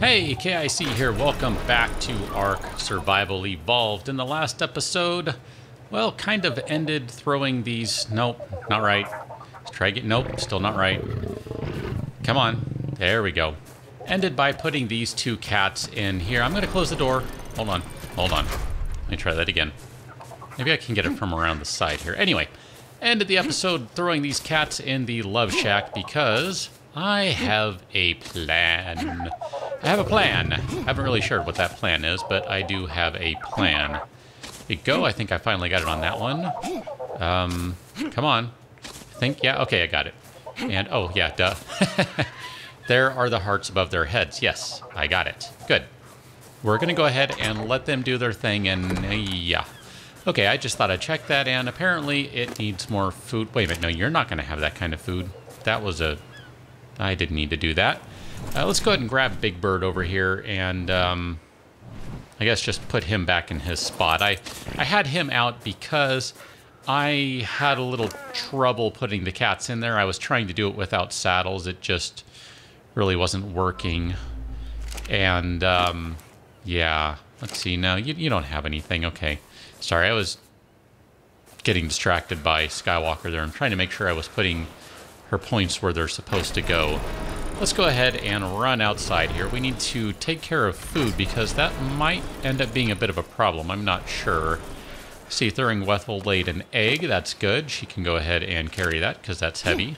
Hey, KIC here. Welcome back to ARK Survival Evolved. In the last episode, well, kind of ended throwing these... Nope, not right. Let's try again. Nope, still not right. Come on. There we go. Ended by putting these two cats in here. I'm going to close the door. Hold on. Hold on. Let me try that again. Maybe I can get it from around the side here. Anyway, ended the episode throwing these cats in the love shack because I have a plan. I have a plan. I haven't really shared what that plan is, but I do have a plan. There you go. I think I finally got it on that one. Come on. I think, yeah, okay, I got it. And, oh, yeah, duh. There are the hearts above their heads. Yes, I got it. Good. We're going to go ahead and let them do their thing, and yeah. Okay, I just thought I'd check that, and apparently it needs more food. Wait a minute, no, you're not going to have that kind of food. That was a... I didn't need to do that. Let's go ahead and grab Big Bird over here and I guess just put him back in his spot. I had him out because I had a little trouble putting the cats in there. I was trying to do it without saddles. It just really wasn't working. And yeah, let's see. No, you don't have anything. Okay. Sorry, I was getting distracted by Skywalker there. I'm trying to make sure I was putting her points where they're supposed to go. Let's go ahead and run outside here. We need to take care of food because that might end up being a bit of a problem. I'm not sure. See, Thuringwethel laid an egg. That's good. She can go ahead and carry that because that's heavy.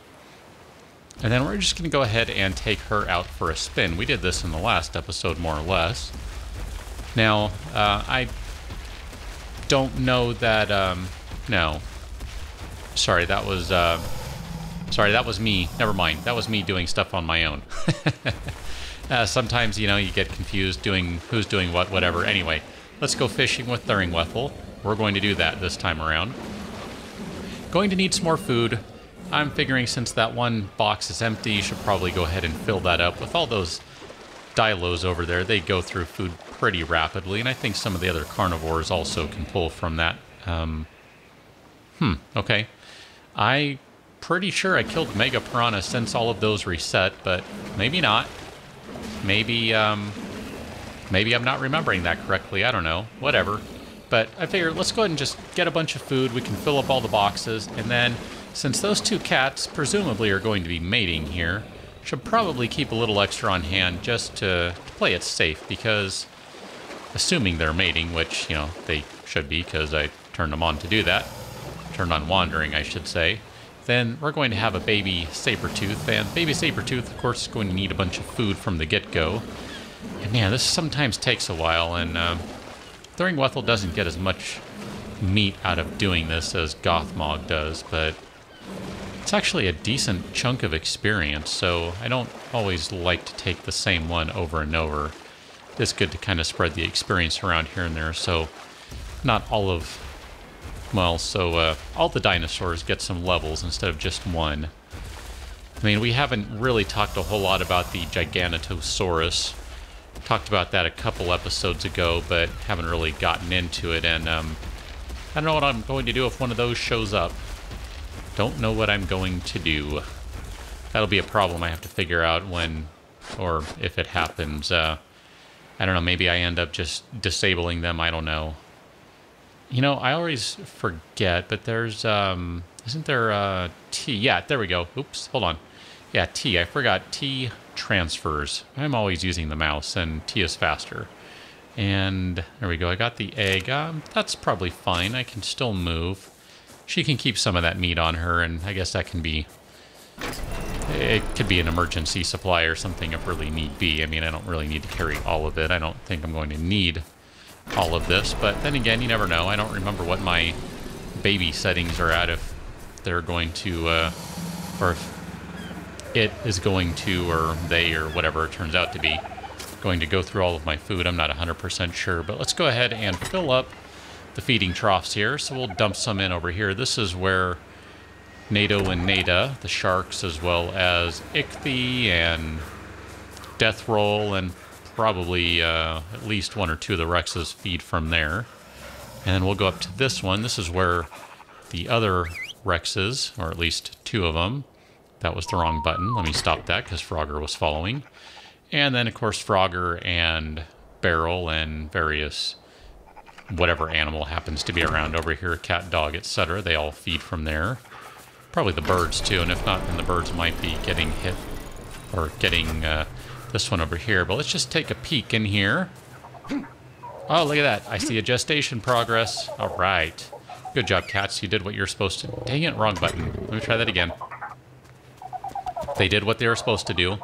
And then we're just going to go ahead and take her out for a spin. We did this in the last episode, more or less. Now, I don't know that... no. Sorry, that was... Sorry, that was me. Never mind. That was me doing stuff on my own. Sometimes, you know, you get confused doing who's doing what, whatever. Anyway, let's go fishing with Thuringwethel. We're going to do that this time around. Going to need some more food. I'm figuring since that one box is empty, you should probably go ahead and fill that up. With all those dilos over there, they go through food pretty rapidly, and I think some of the other carnivores also can pull from that. Okay. Pretty sure I killed Mega Piranha since all of those reset, but maybe not. Maybe maybe I'm not remembering that correctly. I don't know. Whatever. But I figured let's go ahead and just get a bunch of food. We can fill up all the boxes, and then since those two cats presumably are going to be mating here, should probably keep a little extra on hand just to play it safe, because assuming they're mating, which, you know, they should be because I turned them on to do that. Turned on wandering, I should say. Then we're going to have a baby sabertooth, and baby sabertooth, of course, is going to need a bunch of food from the get-go. And man, this sometimes takes a while, and Thuringwethel doesn't get as much meat out of doing this as Gothmog does, but it's actually a decent chunk of experience, so I don't always like to take the same one over and over. It's good to kind of spread the experience around here and there, so not all of... Well, so all the dinosaurs get some levels instead of just one. I mean, we haven't really talked a whole lot about the Giganotosaurus. Talked about that a couple episodes ago, but haven't really gotten into it. And I don't know what I'm going to do if one of those shows up. Don't know what I'm going to do. That'll be a problem I have to figure out when, or if it happens. I don't know, maybe I end up just disabling them, I don't know. You know, I always forget, but there's, isn't there, T? Yeah, there we go. Oops, hold on. Yeah, T. I forgot T transfers. I'm always using the mouse, and T is faster. And there we go. I got the egg. That's probably fine. I can still move. She can keep some of that meat on her, and I guess that can be... It could be an emergency supply or something if really need be. I mean, I don't really need to carry all of it. I don't think I'm going to need all of this, but then again, you never know. I don't remember what my baby settings are at, if they're going to, or if it is going to, or they, or whatever it turns out to be, going to go through all of my food. I'm not 100% sure, but let's go ahead and fill up the feeding troughs here. So we'll dump some in over here. This is where Nato and Nada, the sharks, as well as Ichthy and Deathroll, and probably at least one or two of the Rexes feed from there. And then we'll go up to this one. This is where the other Rexes, or at least two of them, that was the wrong button. Let me stop that because Frogger was following. And then, of course, Frogger and Barrel and various whatever animal happens to be around over here, cat, dog, etc. They all feed from there. Probably the birds, too, and if not, then the birds might be getting hit or getting this one over here. But let's just take a peek in here. Oh, look at that. I see a gestation progress. All right. Good job, cats. You did what you're supposed to. Dang it, wrong button. Let me try that again. They did what they were supposed to do.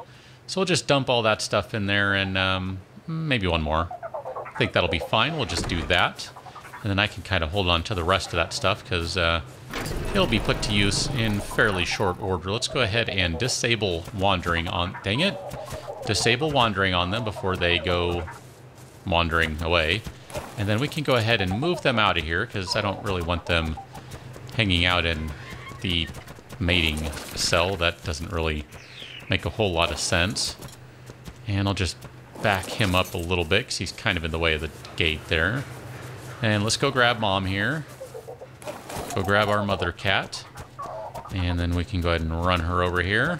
So we'll just dump all that stuff in there and maybe one more. I think that'll be fine. We'll just do that. And then I can kind of hold on to the rest of that stuff because it'll be put to use in fairly short order. Let's go ahead and disable wandering on... Dang it. Disable wandering on them before they go wandering away. And then we can go ahead and move them out of here because I don't really want them hanging out in the mating cell. That doesn't really make a whole lot of sense. And I'll just back him up a little bit because he's kind of in the way of the gate there. And let's go grab Mom here. Go grab our mother cat. And then we can go ahead and run her over here.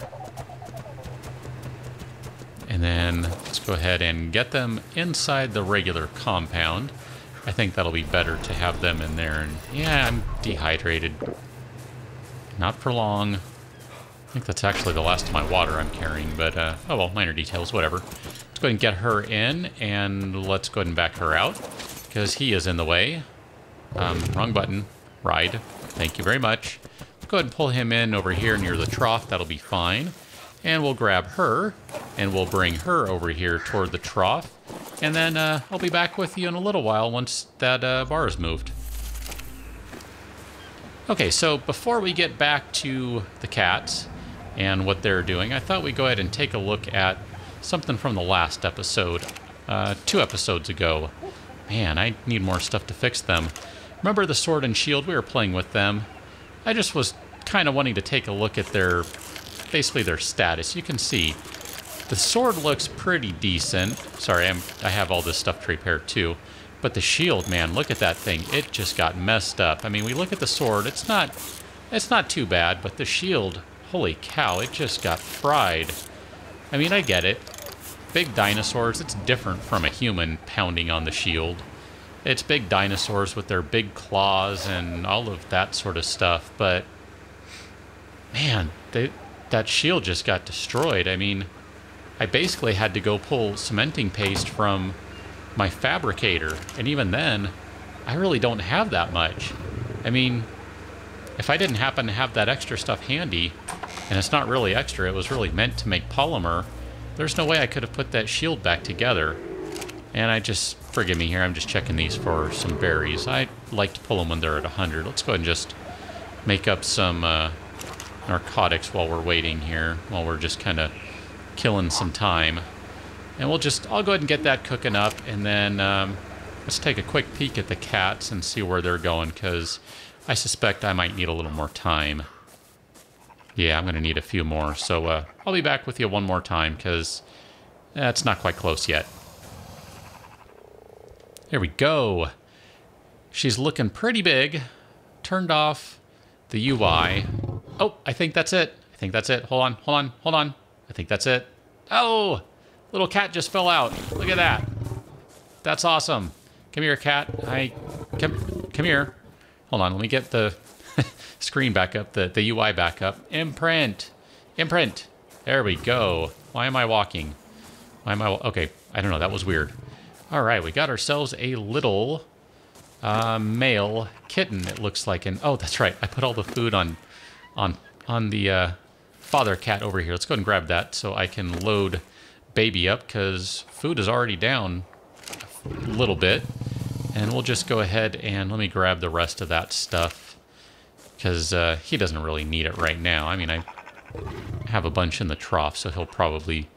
And then let's go ahead and get them inside the regular compound. I think that'll be better to have them in there. And yeah, I'm dehydrated. Not for long. I think that's actually the last of my water I'm carrying, but oh well, minor details, whatever. Let's go ahead and get her in, and let's go ahead and back her out, because he is in the way. Wrong button. Ride. Thank you very much. Let's go ahead and pull him in over here near the trough. That'll be fine. And we'll grab her, and we'll bring her over here toward the trough. And then I'll be back with you in a little while once that bar is moved. Okay, so before we get back to the cats and what they're doing, I thought we'd go ahead and take a look at something from the last episode, 2 episodes ago. Man, I need more stuff to fix them. Remember the sword and shield? We were playing with them. I just was kind of wanting to take a look at their, basically their status. You can see the sword looks pretty decent. Sorry, I have all this stuff to repair too. But the shield, man, look at that thing. It just got messed up. I mean, we look at the sword, it's not too bad, but the shield, holy cow, it just got fried. I mean, I get it. Big dinosaurs, it's different from a human pounding on the shield. It's big dinosaurs with their big claws and all of that sort of stuff, but man, that shield just got destroyed. I mean, I basically had to go pull cementing paste from my fabricator, and even then, I really don't have that much. I mean, if I didn't happen to have that extra stuff handy, and it's not really extra, it was really meant to make polymer, there's no way I could have put that shield back together. And I just, forgive me here, I'm just checking these for some berries. I like to pull them when they're at 100. Let's go ahead and just make up some narcotics while we're waiting here, while we're just kind of killing some time. And I'll go ahead and get that cooking up, and then let's take a quick peek at the cats and see where they're going, because I suspect I might need a little more time. Yeah, I'm going to need a few more, so I'll be back with you one more time, because it's not quite close yet. There we go. She's looking pretty big. Turned off the UI. Oh, I think that's it. I think that's it. Hold on, hold on, hold on. I think that's it. Oh! Little cat just fell out. Look at that. That's awesome. Come here, cat. Come here. Hold on, let me get the screen back up, the UI back up. Imprint. Imprint. There we go. Why am I walking? Why am I... Okay, I don't know. That was weird. All right, we got ourselves a little male kitten, it looks like. And oh, that's right. I put all the food on the father cat over here. Let's go ahead and grab that so I can load baby up, because food is already down a little bit. And we'll just go ahead and let me grab the rest of that stuff, because he doesn't really need it right now. I mean, I have a bunch in the trough, so he'll probably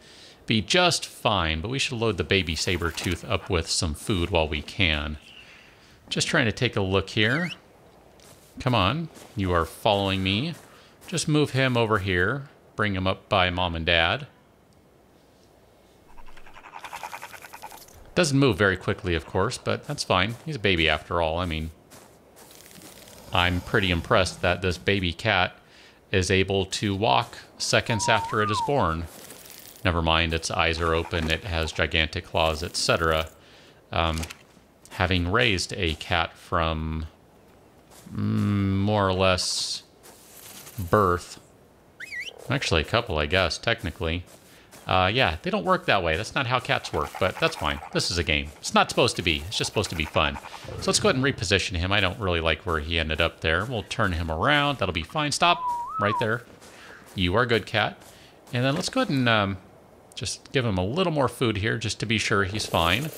be just fine. But we should load the baby saber-tooth up with some food while we can. Just trying to take a look here. Come on, you are following me. Just move him over here. Bring him up by mom and dad. Doesn't move very quickly, of course, but that's fine. He's a baby after all. I mean, I'm pretty impressed that this baby cat is able to walk seconds after it is born. never mind, its eyes are open, it has gigantic claws, etc. Having raised a cat from more or less birth, actually a couple, I guess, technically. Yeah, they don't work that way. That's not how cats work, but that's fine. This is a game. It's not supposed to be. It's just supposed to be fun. So let's go ahead and reposition him. I don't really like where he ended up there. We'll turn him around. That'll be fine. Stop. Right there. You are good, cat. And then let's go ahead and just give him a little more food here just to be sure he's fine.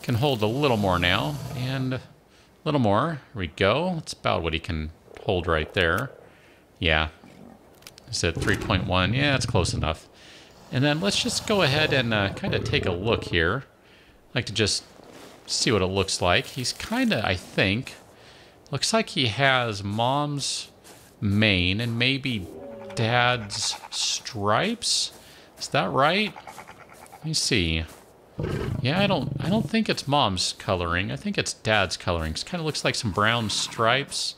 Can hold a little more now. And a little more. Here we go. That's about what he can hold right there. Yeah. Is it 3.1? Yeah, that's close enough. And then let's just go ahead and kind of take a look here. I'd like to just see what it looks like. He's kind of, I think, looks like he has mom's mane and maybe dad's stripes. Is that right? Let me see. Yeah, I don't think it's mom's coloring. I think it's dad's coloring. It kind of looks like some brown stripes.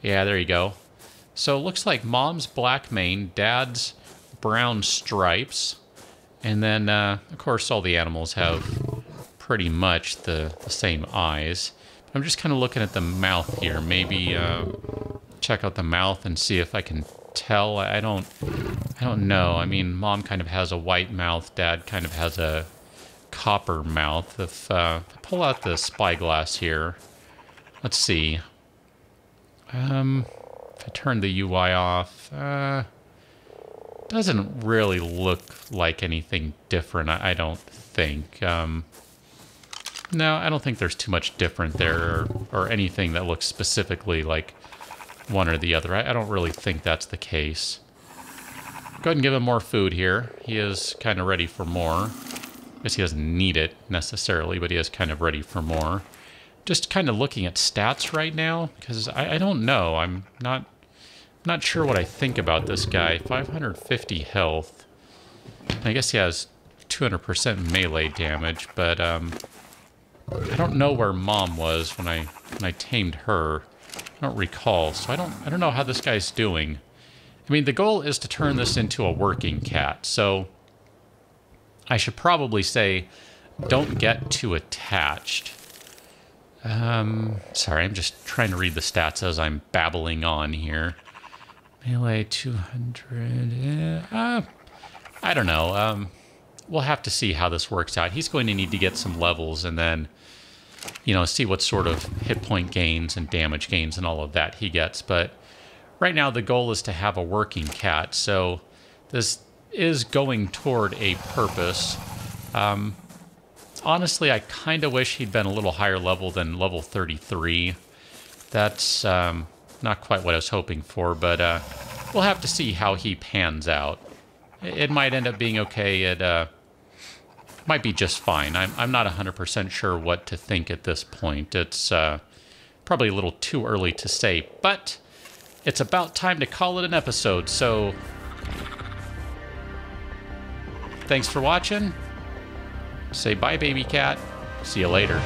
Yeah, there you go. So it looks like mom's black mane, dad's brown stripes, and then of course all the animals have pretty much the same eyes. I'm just kind of looking at the mouth here. Maybe check out the mouth and see if I can tell. I don't know. I mean, mom kind of has a white mouth, dad kind of has a copper mouth. If I pull out the spyglass here, let's see. If I turn the UI off, doesn't really look like anything different, I don't think. No, I don't think there's too much different there or anything that looks specifically like one or the other. I don't really think that's the case. Go ahead and give him more food here. He is kind of ready for more. I guess he doesn't need it necessarily, but he is kind of ready for more. Just kind of looking at stats right now, because I don't know. I'm not sure what I think about this guy. 550 health. I guess he has 200% melee damage, but I don't know where mom was when I tamed her. I don't recall, so I don't know how this guy's doing. I mean, the goal is to turn this into a working cat, so I should probably say don't get too attached. Sorry, I'm just trying to read the stats as I'm babbling on here. Melee 200. I don't know. We'll have to see how this works out. He's going to need to get some levels and then, you know, see what sort of hit point gains and damage gains and all of that he gets. But right now the goal is to have a working cat. So this is going toward a purpose. Honestly, I kind of wish he'd been a little higher level than level 33. That's not quite what I was hoping for, but we'll have to see how he pans out. It might end up being okay. It might be just fine. I'm not 100% sure what to think at this point. It's probably a little too early to say, but it's about time to call it an episode. So thanks for watching. Say bye, baby cat. See you later.